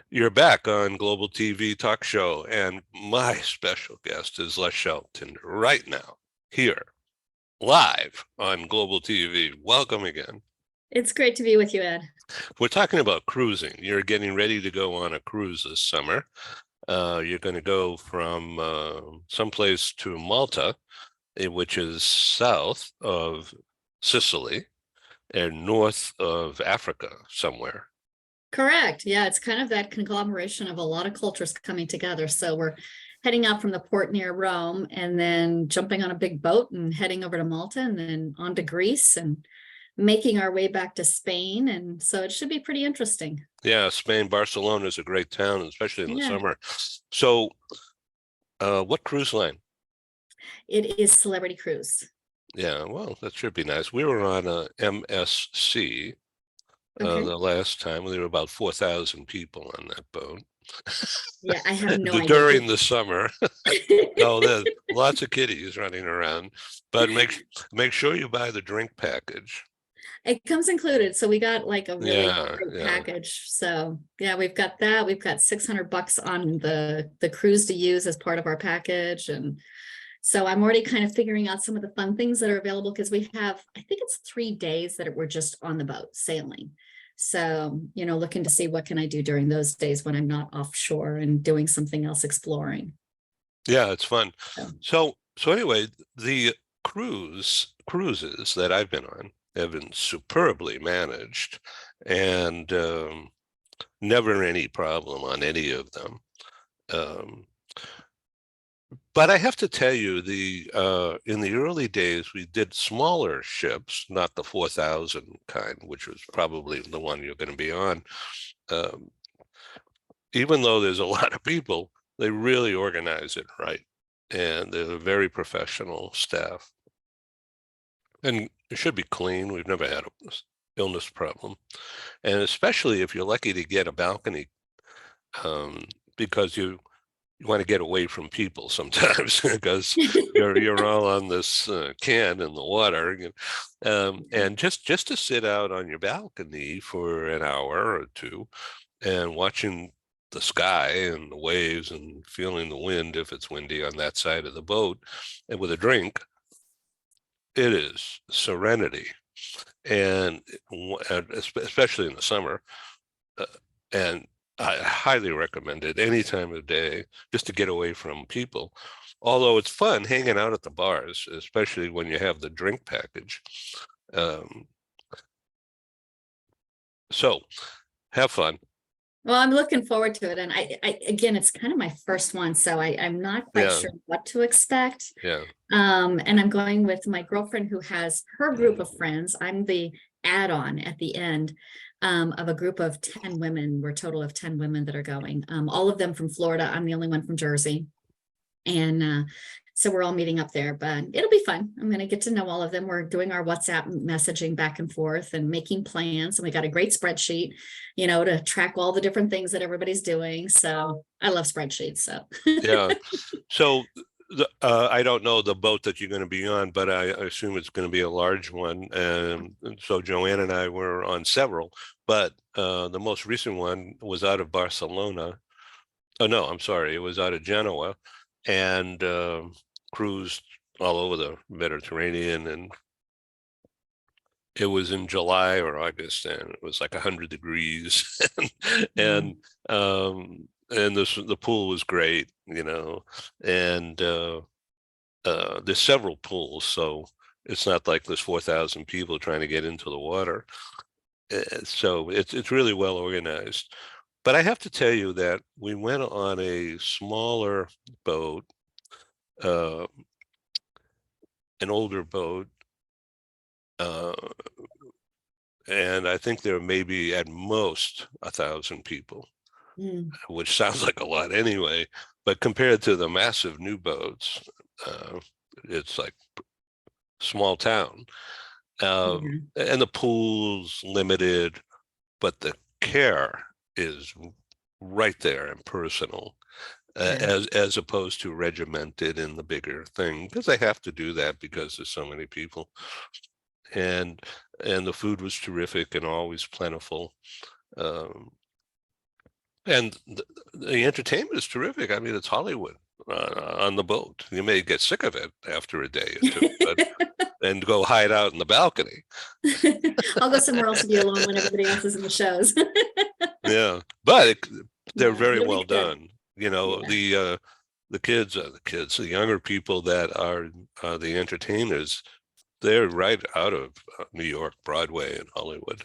You're back on Global TV Talk Show, and my special guest is LaShell Tinder right now, here, live on Global TV. Welcome again. It's great to be with you, Ed. We're talking about cruising. You're getting ready to go on a cruise this summer. You're going to go from someplace to Malta, which is south of Sicily and north of Africa somewhere. Correct. Yeah, it's kind of that conglomeration of a lot of cultures coming together. So we're heading out from the port near Rome and then jumping on a big boat and heading over to Malta and then on to Greece and making our way back to Spain. And so it should be pretty interesting. Yeah, Spain, Barcelona is a great town, especially in the Yeah, summer. So, what cruise line? it is Celebrity Cruise. Yeah, well, that should be nice. We were on a MSC Okay. the last time. There were about 4,000 people on that boat Yeah, I have no idea. during the summer. No, there's lots of kiddies running around, but make sure you buy the drink package. It comes included. So we got like a really Yeah, great yeah. package. So yeah, we've got that. We've got $600 on the cruise to use as part of our package. And so I'm already kind of figuring out some of the fun things that are available because we have, I think it's 3 days that we're just on the boat sailing. So, looking to see what can I do during those days when I'm not offshore and doing something else exploring. Yeah, it's fun. So, So anyway, the cruises that I've been on have been superbly managed, and never any problem on any of them. Um, but I have to tell you, in the early days, we did smaller ships, not the 4,000 kind, which was probably the one you're going to be on. Um, Even though there's a lot of people, they really organize it right, and they're a very professional staff. And it should be clean. We've never had a illness problem. And especially if you're lucky to get a balcony, because you want to get away from people sometimes because you're all on this can in the water, and just to sit out on your balcony for an hour or two and watching the sky and the waves and feeling the wind if it's windy on that side of the boat, and with a drink, it is serenity. And especially in the summer, uh, and I highly recommend it any time of day just to get away from people. Although it's fun hanging out at the bars, especially when you have the drink package. Um, so have fun. well, I'm looking forward to it. And again, it's kind of my first one. So I'm not quite Yeah, sure what to expect. yeah. And I'm going with my girlfriend who has her group of friends. I'm the add-on at the end of a group of 10 women. We're a total of 10 women that are going. All of them from Florida. I'm the only one from Jersey. And so we're all meeting up there, but it'll be fun. I'm going to get to know all of them. We're doing our WhatsApp messaging back and forth and making plans. And we got a great spreadsheet, to track all the different things that everybody's doing. So I love spreadsheets. So Yeah. So I don't know the boat that you're going to be on, but I assume it's going to be a large one. And so Joanne and I were on several, but the most recent one was out of Barcelona. Oh, no, I'm sorry. It was out of Genoa, and cruised all over the Mediterranean. And it was in July or August, and it was like 100 degrees. and the pool was great, and there's several pools, so it's not like there's 4,000 people trying to get into the water. So it's really well organized. But I have to tell you that we went on a smaller boat, uh, an older boat, uh, and I think there may be at most 1,000 people, mm, which sounds like a lot anyway. But compared to the massive new boats, uh, it's like small town. yeah, And the pool's limited, but the care is right there and personal, yeah. as opposed to regimented in the bigger thing, because they have to do that because there's so many people. And the food was terrific and always plentiful. Um, And the entertainment is terrific. I mean, it's Hollywood on the boat. You may get sick of it after a day or two, but and go hide out in the balcony. I'll go somewhere else to be alone when everybody else is in the shows. Yeah, but they're Yeah, very it'll be well good. done. You know, Yeah, the younger people that are the entertainers, they're right out of New York, Broadway, and Hollywood,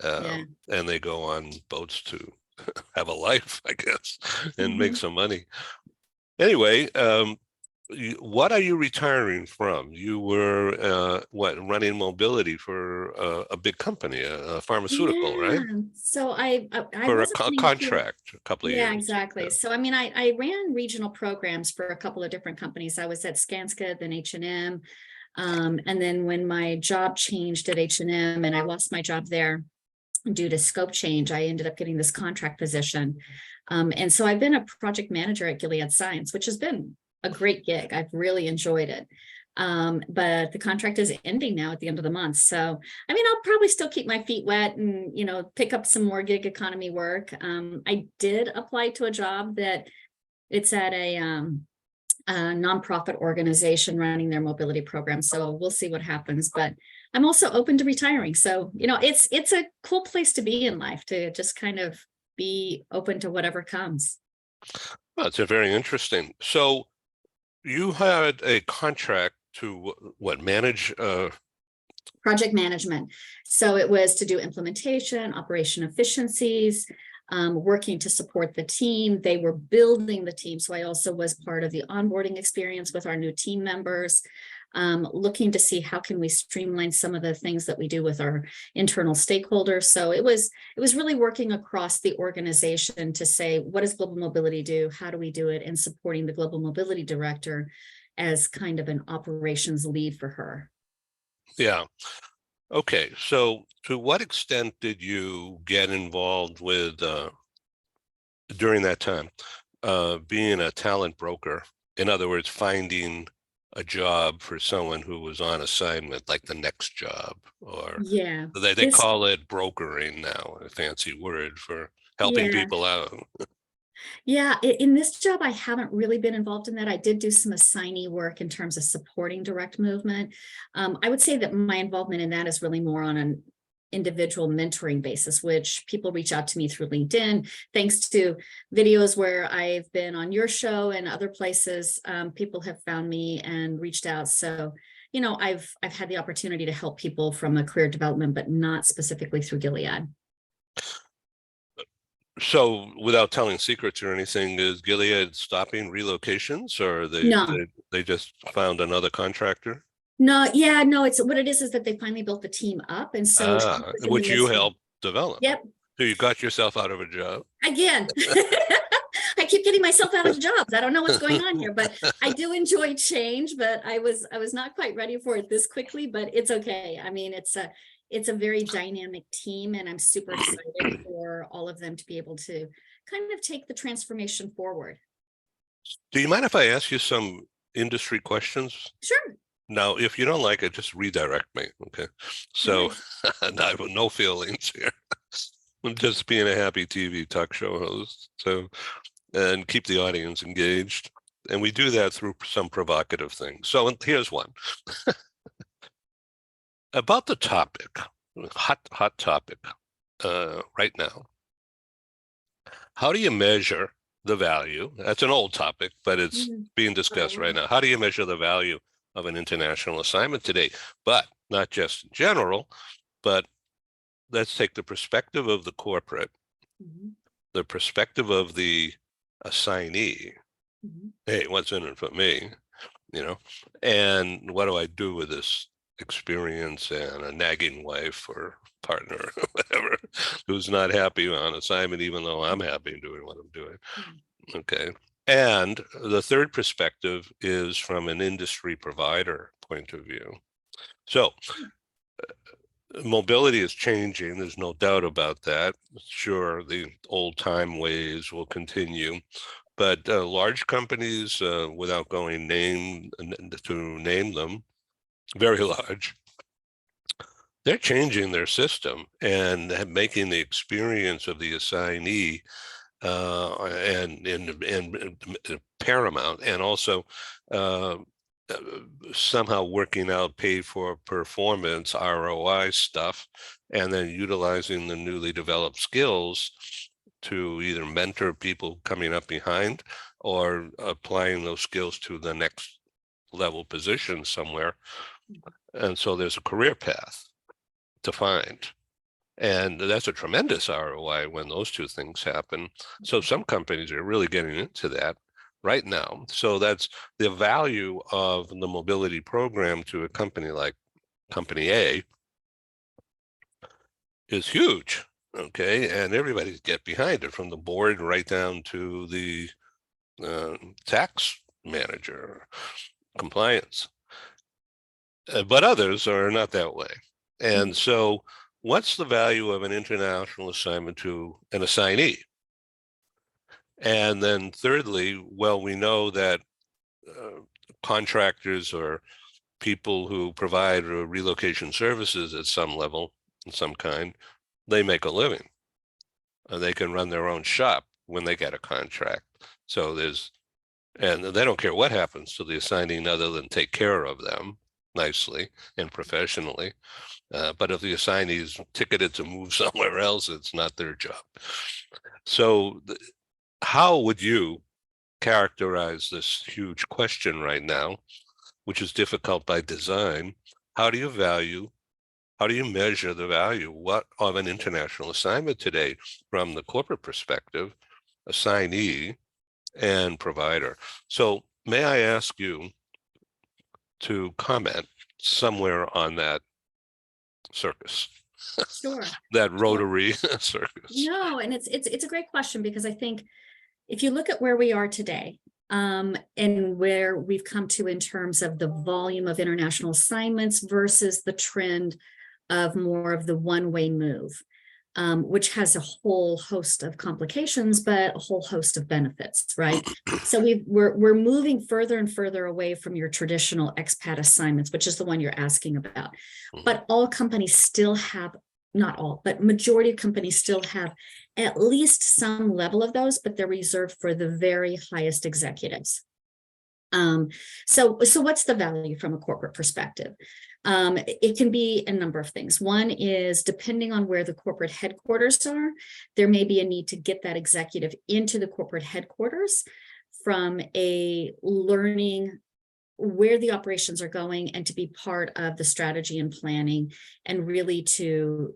yeah. and they go on boats to have a life, I guess, and make Mhm. some money. Anyway, what are you retiring from? You were running mobility for a big company, a pharmaceutical, right? Yeah. So I For a wasn't running pure. contract, a couple of Yeah, years. exactly. Yeah. So I mean, I ran regional programs for a couple of different companies. I was at Skanska, then H&M. And then when my job changed at H&M and I lost my job there due to scope change, I ended up getting this contract position. And so I've been a project manager at Gilead Science, which has been a great gig. I've really enjoyed it. But the contract is ending now at the end of the month. So, I mean, I'll probably still keep my feet wet and, pick up some more gig economy work. I did apply to a job that it's at a nonprofit organization running their mobility program. So we'll see what happens, but I'm also open to retiring. So, it's a cool place to be in life, to just kind of be open to whatever comes. Well, it's a very interesting. So you had a contract to what, manage? Project management. So it was to do implementation, operation efficiencies, working to support the team. They were building the team. So I also was part of the onboarding experience with our new team members, looking to see how can we streamline some of the things that we do with our internal stakeholders. So it was really working across the organization to say, what does global mobility do? How do we do it? And supporting the global mobility director as kind of an operations lead for her. Yeah. Okay. So to what extent did you get involved with during that time, being a talent broker? In other words, finding a job for someone who was on assignment, like the next job, or Yeah, they this, call it brokering now, a fancy word for helping yeah. people out. Yeah, in this job, I haven't really been involved in that. I did do some assignee work in terms of supporting direct movement. I would say that my involvement in that is really more on an individual mentoring basis, which people reach out to me through LinkedIn. Thanks to videos where I've been on your show and other places, people have found me and reached out. So, I've had the opportunity to help people from a career development, but not specifically through Gilead. So without telling secrets or anything, is Gilead stopping relocations, or No, they just found another contractor? No, yeah, no, it's what it is that they finally built the team up. And so she was in the Which you midst of, helped develop. yep, So you got yourself out of a job. again. I keep getting myself out of jobs. I don't know what's going on here, but I do enjoy change, but I was not quite ready for it this quickly, but it's okay. I mean, it's a very dynamic team and I'm super excited for all of them to be able to kind of take the transformation forward. Do you mind if I ask you some industry questions? Sure. Now, if you don't like it, just redirect me. Okay. All So right. and I have no feelings here. I'm just being a happy TV talk show host. So, and keep the audience engaged. And we do that through some provocative things. So here's one about the topic, hot topic right now. How do you measure the value? That's an old topic, but it's Mhm. being discussed right now. How do you measure the value of an international assignment today? But not just in general, but let's take the perspective of the corporate, Mhm. the perspective of the assignee. Mhm. Hey, what's in it for me? And what do I do with this experience and a nagging wife or partner, or whatever, who's not happy on assignment, even though I'm happy doing what I'm doing. Mhm. Okay. And the third perspective is from an industry provider point of view. So mobility is changing. There's no doubt about that. Sure, the old time ways will continue, but large companies, without going to name them, very large, they're changing their system and making the experience of the assignee and paramount, and also uh, somehow working out pay for performance ROI stuff, and then utilizing the newly developed skills to either mentor people coming up behind or applying those skills to the next level position somewhere. And so there's a career path to find. And that's a tremendous ROI when those two things happen. So some companies are really getting into that right now. So that's the value of the mobility program to a company like Company A is huge. Okay. And everybody get behind it, from the board right down to the tax manager, compliance. But others are not that way. And so what's the value of an international assignment to an assignee? And then thirdly, well, we know that contractors or people who provide relocation services at some level, in some kind, they make a living. They can run their own shop when they get a contract. So and they don't care what happens to the assignee other than take care of them nicely and professionally. But if the assignee is ticketed to move somewhere else, it's not their job. So how would you characterize this huge question right now, which is difficult by design? How do you measure the value of an international assignment today from the corporate perspective, assignee, and provider? So may I ask you to comment somewhere on that circus, Sure. that Sure. rotary circus? No, and it's a great question, because I think if you look at where we are today, and where we've come to in terms of the volume of international assignments versus the trend of more of the one-way move, which has a whole host of complications, but a whole host of benefits, right? So we're moving further and further away from your traditional expat assignments, which is the one you're asking about. But all companies still have, not all, but majority of companies still have at least some level of those, but they're reserved for the very highest executives. So what's the value from a corporate perspective? It can be a number of things. One is, depending on where the corporate headquarters are, there may be a need to get that executive into the corporate headquarters from a learning where the operations are going, and to be part of the strategy and planning, and really to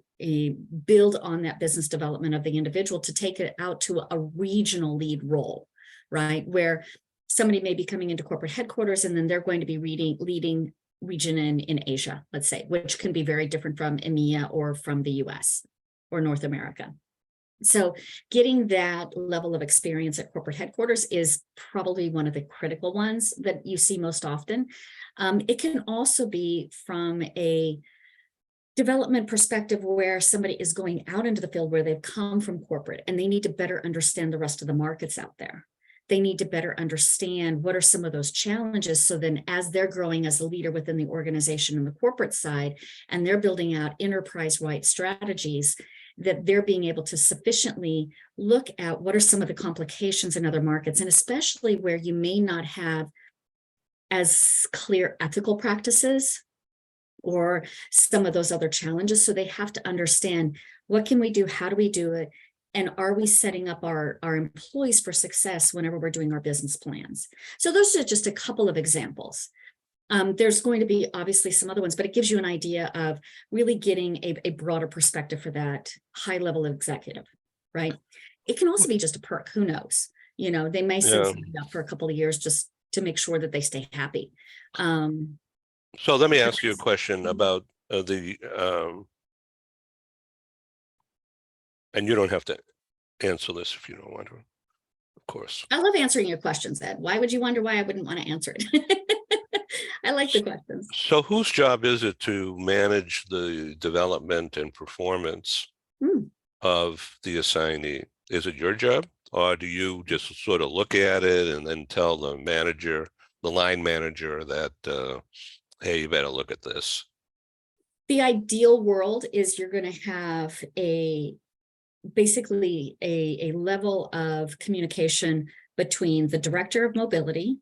build on that business development of the individual to take it out to a regional lead role, right? Where somebody may be coming into corporate headquarters, and then they're going to be leading region in Asia, let's say, which can be very different from EMEA or from the US or North America. So getting that level of experience at corporate headquarters is probably one of the critical ones that you see most often. It can also be from a development perspective, where somebody is going out into the field, where they've come from corporate and they need to better understand the rest of the markets out there. They need to better understand what are some of those challenges. So then as they're growing as a leader within the organization on the corporate side, and they're building out enterprise-wide strategies, that they're being able to sufficiently look at what are some of the complications in other markets, and especially where you may not have as clear ethical practices or some of those other challenges. So they have to understand, what can we do? How do we do it? And are we setting up our employees for success whenever we're doing our business plans? So those are just a couple of examples. There's going to be obviously some other ones, but it gives you an idea of really getting a broader perspective for that high level of executive, right? It can also be just a perk, who knows? You know, they may send somebody up for a couple of years just to make sure that they stay happy. So let me ask you a question about and you don't have to answer this if you don't want to, of course. I love answering your questions, Ed. Why would you wonder why I wouldn't want to answer it? I like the questions. So whose job is it to manage the development and performance of the assignee? Is it your job, or do you just sort of look at it and then tell the manager, the line manager, that, hey, you better look at this? The ideal world is you're going to have a basically a level of communication between the director of mobility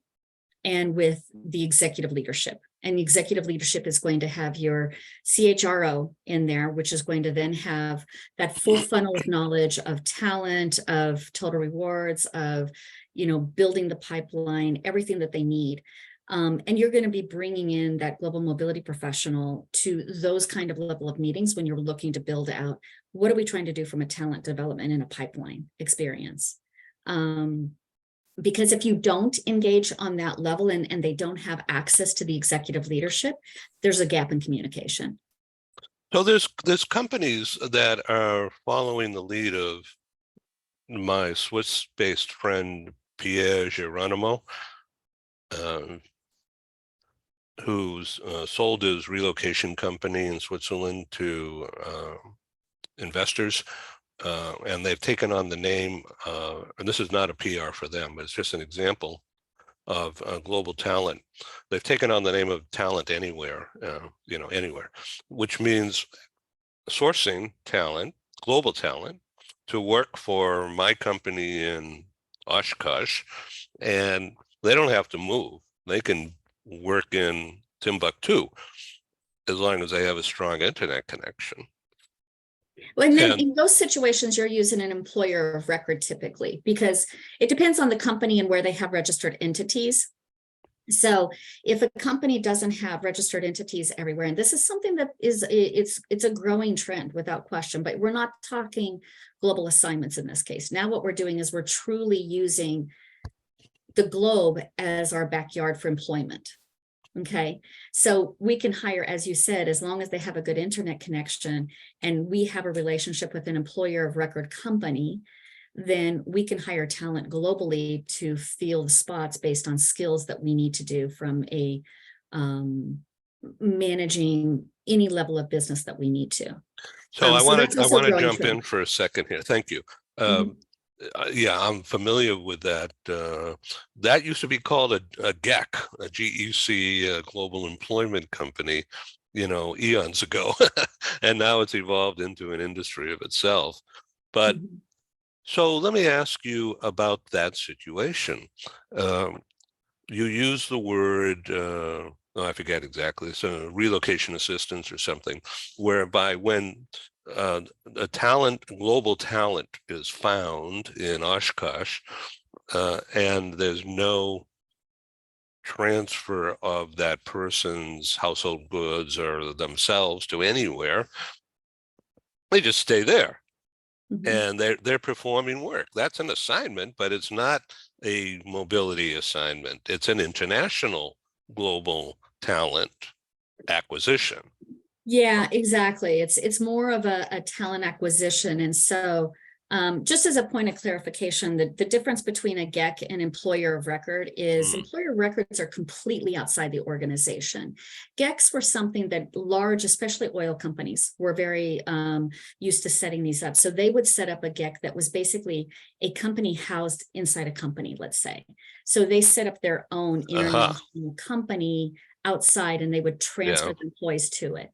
and with the executive leadership. And the executive leadership is going to have your CHRO in there, which is going to then have that full funnel of knowledge of talent, of total rewards, of, building the pipeline, everything that they need. And you're going to be bringing in that global mobility professional to those kind of level of meetings when you're looking to build out, what are we trying to do from a talent development and a pipeline experience? Because if you don't engage on that level and they don't have access to the executive leadership, there's a gap in communication. So there's companies that are following the lead of my Swiss-based friend Pierre Geronimo, who's sold his relocation company in Switzerland to investors. And they've taken on the name, and this is not a PR for them, but it's just an example of global talent. They've taken on the name of Talent Anywhere, anywhere, which means sourcing talent, global talent, to work for my company in Oshkosh, and they don't have to move. They can work in Timbuktu as long as they have a strong internet connection. Well, and then in those situations, you're using an employer of record typically, because it depends on the company and where they have registered entities. So if a company doesn't have registered entities everywhere, and this is something that it's a growing trend without question, but we're not talking global assignments in this case. Now what we're doing is we're truly using the globe as our backyard for employment. Okay, so we can hire, as you said, as long as they have a good internet connection and we have a relationship with an employer of record company, then we can hire talent globally to fill the spots based on skills that we need to do from a managing any level of business that we need to. So I want to jump trend. in for a second here. Thank you. Yeah, I'm familiar with that. That used to be called a GEC, a GEC, Global Employment Company, eons ago. And now it's evolved into an industry of itself. But so let me ask you about that situation. You use the word, I forget exactly, so relocation assistance or something, whereby when a global talent is found in Oshkosh, and there's no transfer of that person's household goods or themselves to anywhere, they just stay there. And they're performing work. That's an assignment, but it's not a mobility assignment. It's an international global talent acquisition. Yeah, exactly. It's more of a talent acquisition. And so just as a point of clarification, the difference between a GEC and employer of record is employer of records are completely outside the organization. GECs were something that large, especially oil companies, were very used to setting these up. So they would set up a GEC that was basically a company housed inside a company, let's say. So they set up their own international company outside and they would transfer the employees to it.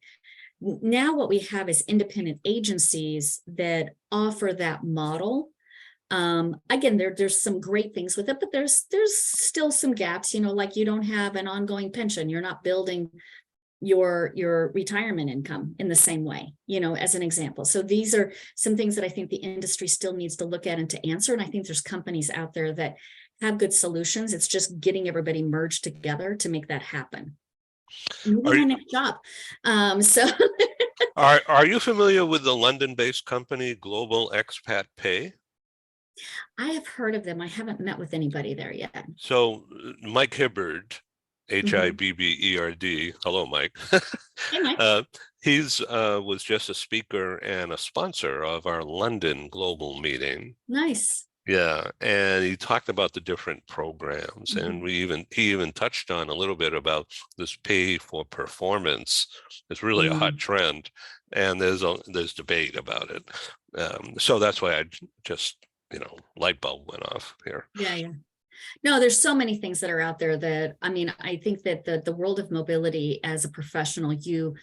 Now what we have is independent agencies that offer that model. Again, there's some great things with it, but there's still some gaps, like you don't have an ongoing pension. You're not building your retirement income in the same way, as an example. So these are some things that I think the industry still needs to look at and to answer. And I think there's companies out there that have good solutions. It's just getting everybody merged together to make that happen. My next job. So are you familiar with the London-based company Global Expat Pay? I have heard of them. I haven't met with anybody there yet. So Mike Hibbard, Hibberd, hello Mike. Hey Mike. He's was just a speaker and a sponsor of our London global meeting. Nice. Yeah, and he talked about the different programs, and he even touched on a little bit about this pay for performance. It's really a hot trend, and there's debate about it. So that's why I just light bulb went off here. Yeah. No, there's so many things that are out there that I think that the world of mobility as a professional, you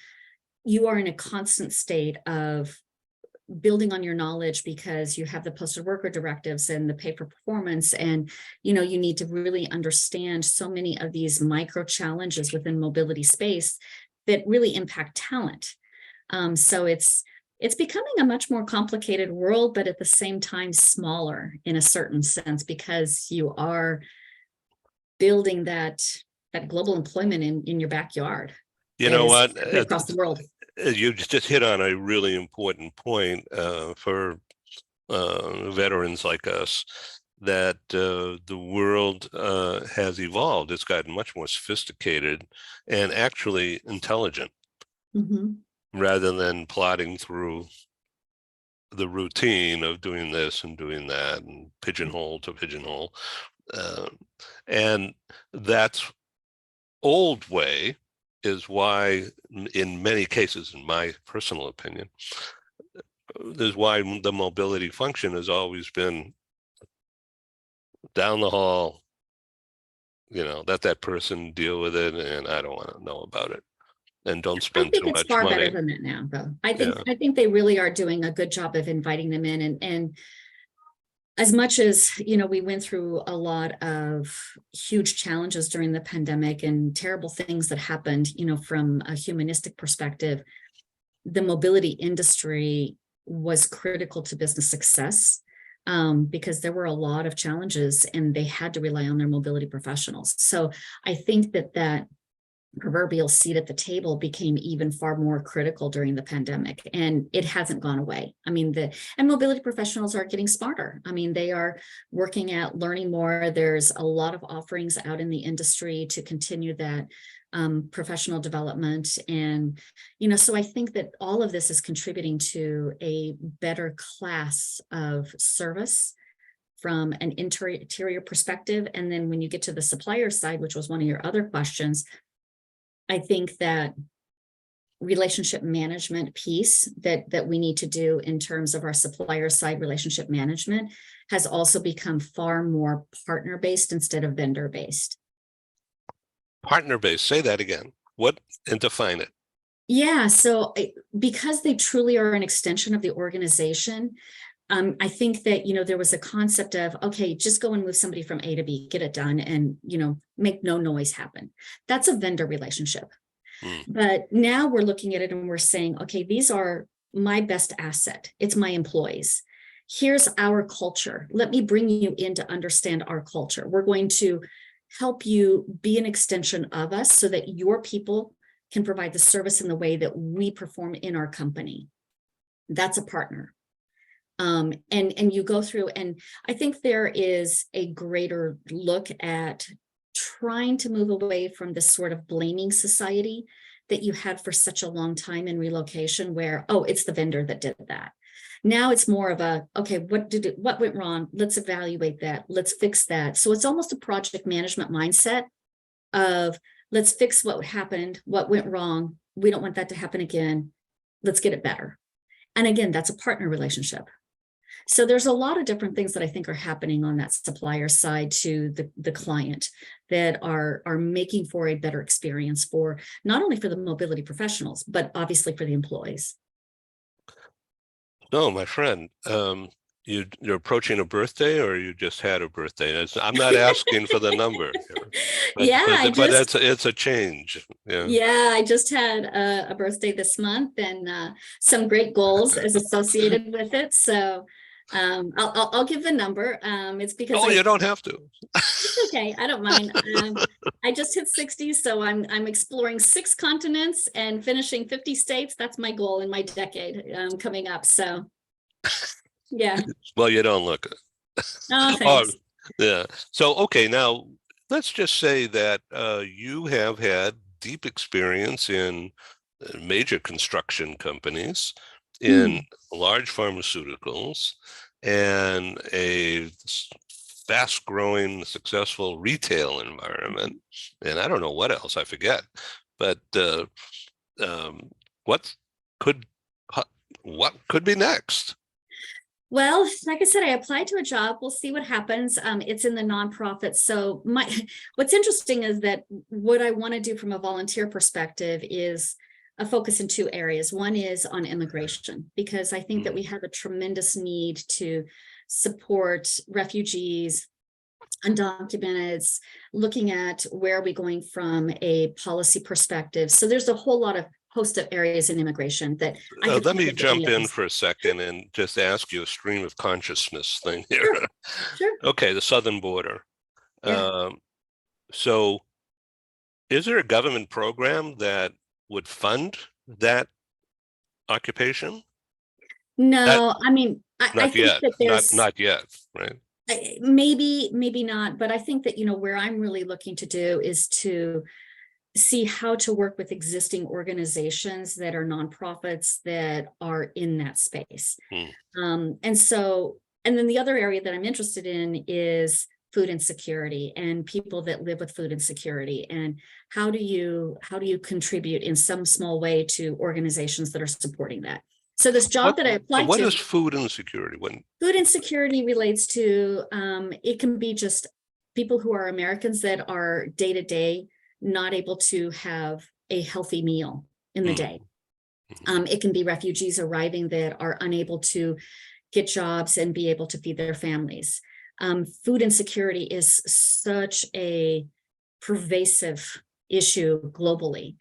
are in a constant state of building on your knowledge because you have the posted worker directives and the pay for performance, and you need to really understand so many of these micro challenges within mobility space that really impact talent. So it's becoming a much more complicated world, but at the same time smaller in a certain sense, because you are building that global employment in your backyard. You know what? Across the world. You just hit on a really important point for veterans like us, that the world has evolved. It's gotten much more sophisticated and actually intelligent, rather than plodding through the routine of doing this and doing that and pigeonhole to pigeonhole. And that's old way is why, in many cases, in my personal opinion, is why the mobility function has always been down the hall, let that person deal with it, and I don't want to know about it, and don't spend too much money. I think it's far better than that now, though. I think they really are doing a good job of inviting them in, and as much as we went through a lot of huge challenges during the pandemic and terrible things that happened, from a humanistic perspective, the mobility industry was critical to business success, because there were a lot of challenges and they had to rely on their mobility professionals. So I think that proverbial seat at the table became even far more critical during the pandemic, and it hasn't gone away. I mean, and mobility professionals are getting smarter. I mean, they are working at learning more. There's a lot of offerings out in the industry to continue that professional development. And, so I think that all of this is contributing to a better class of service from an interior perspective. And then when you get to the supplier side, which was one of your other questions, I think that relationship management piece that we need to do in terms of our supplier side relationship management has also become far more partner-based instead of vendor-based. Partner-based, say that again. What, and define it. Yeah, so because they truly are an extension of the organization, I think that, there was a concept of, okay, just go and move somebody from A to B, get it done, and, make no noise happen. That's a vendor relationship. But now we're looking at it and we're saying, okay, these are my best asset. It's my employees. Here's our culture. Let me bring you in to understand our culture. We're going to help you be an extension of us so that your people can provide the service in the way that we perform in our company. That's a partner. And you go through, and I think there is a greater look at trying to move away from this sort of blaming society that you had for such a long time in relocation, where, oh, it's the vendor that did that. Now it's more of a, okay, what went wrong? Let's evaluate that. Let's fix that. So it's almost a project management mindset of, let's fix what happened, what went wrong. We don't want that to happen again. Let's get it better. And again, that's a partner relationship. So there's a lot of different things that I think are happening on that supplier side to the client that are making for a better experience for not only for the mobility professionals, but obviously for the employees. No, my friend, you're approaching a birthday, or you just had a birthday? I'm not asking for the number. But, yeah, but it's a change. Yeah, I just had a birthday this month, and some great goals as associated with it. So I'll give the number. It's because you don't have to. It's okay, I don't mind. I just hit 60, so I'm exploring 6 continents and finishing 50 states. That's my goal in my decade coming up. So, yeah. Well, you don't look it. Oh, thanks. Yeah. So, okay, now let's just say that you have had deep experience in major construction companies, in large pharmaceuticals, and a fast-growing, successful retail environment, and I don't know what else, I forget. But what could be next? Well, like I said, I applied to a job. We'll see what happens. It's in the nonprofit. So what's interesting is that what I want to do from a volunteer perspective is a focus in two areas. One is on immigration, because I think that we have a tremendous need to support refugees, undocumented, looking at where are we going from a policy perspective. So there's a whole lot of host of areas in immigration that I could Let think me of looking jump at in this. for a second and just ask you a stream of consciousness thing here. Sure, sure. Okay, the southern border. Yeah. So is there a government program that would fund that occupation? That No, I mean, I not think yet, that there's not yet, right? maybe not, but I think that, where I'm really looking to do is to see how to work with existing organizations that are nonprofits that are in that space. Hmm. And then the other area that I'm interested in is food insecurity and people that live with food insecurity, and how do you contribute in some small way to organizations that are supporting that. So this job that I applied What to, is food insecurity? food insecurity relates to, it can be just people who are Americans that are day to day not able to have a healthy meal in the day. It can be refugees arriving that are unable to get jobs and be able to feed their families. Food insecurity is such a pervasive issue globally.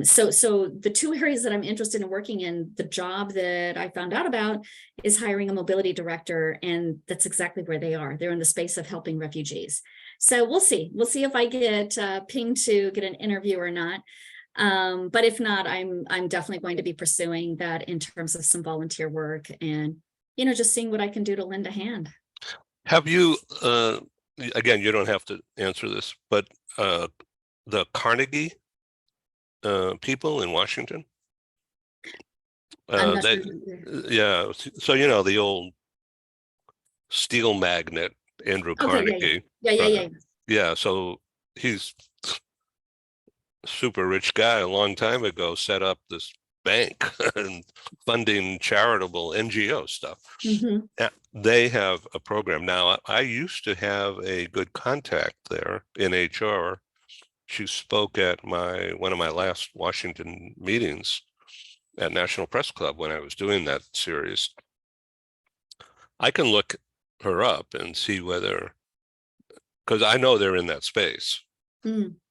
So the two areas that I'm interested in working in, the job that I found out about is hiring a mobility director, and that's exactly where they are. They're in the space of helping refugees. So we'll see. We'll see if I get pinged to get an interview or not. But if not, I'm definitely going to be pursuing that in terms of some volunteer work and, just seeing what I can do to lend a hand. Have you, again, you don't have to answer this, but the Carnegie people in Washington, I'm not they, sure. yeah, so the old steel magnate, Andrew Okay, yeah, Carnegie, yeah. yeah, so he's super rich guy a long time ago, set up this bank and funding charitable NGO stuff. Mm-hmm. They have a program now. I used to have a good contact there in HR. She spoke at one of my last Washington meetings at National Press Club when I was doing that series. I can look her up and see whether, because I know they're in that space.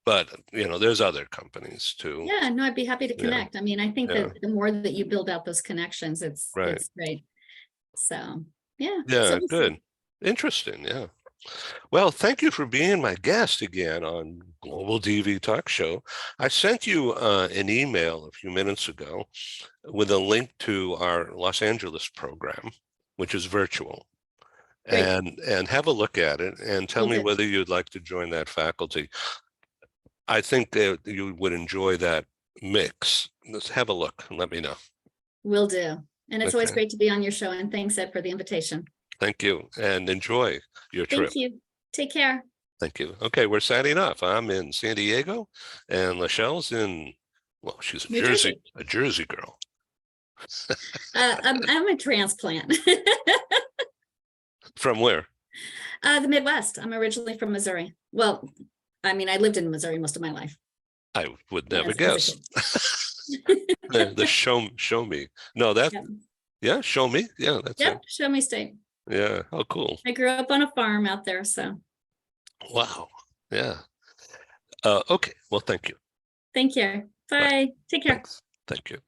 But there's other companies too. Yeah, no, I'd be happy to Yeah. connect. I mean, I think Yeah. that the more that you build out those connections, it's Right. great. So yeah. Yeah, So good. Interesting. Yeah. Well, thank you for being my guest again on Global DV Talk Show. I sent you an email a few minutes ago with a link to our Los Angeles program, which is virtual. Great. And have a look at it and tell Will me do. whether you'd like to join that faculty. I think that you would enjoy that mix. Let's have a look and let me know. Will do. And it's always Okay. great to be on your show. And thanks, Ed, for the invitation. Thank you and enjoy your trip. Thank you. Take care. Thank you. Okay, we're signing off. I'm in San Diego and LaShell's in, well, she's a New Jersey girl. I'm a transplant. From where? The Midwest. I'm originally from Missouri. Well, I mean, I lived in Missouri most of my life. I would never As a guess. The show me. No, that, yeah, show me. Yeah, that's it. Show me state. Yeah. Oh, cool. I grew up on a farm out there, so. Wow. Yeah. Okay. Well, thank you. Thank you. Bye. Take care. Thanks. Thank you.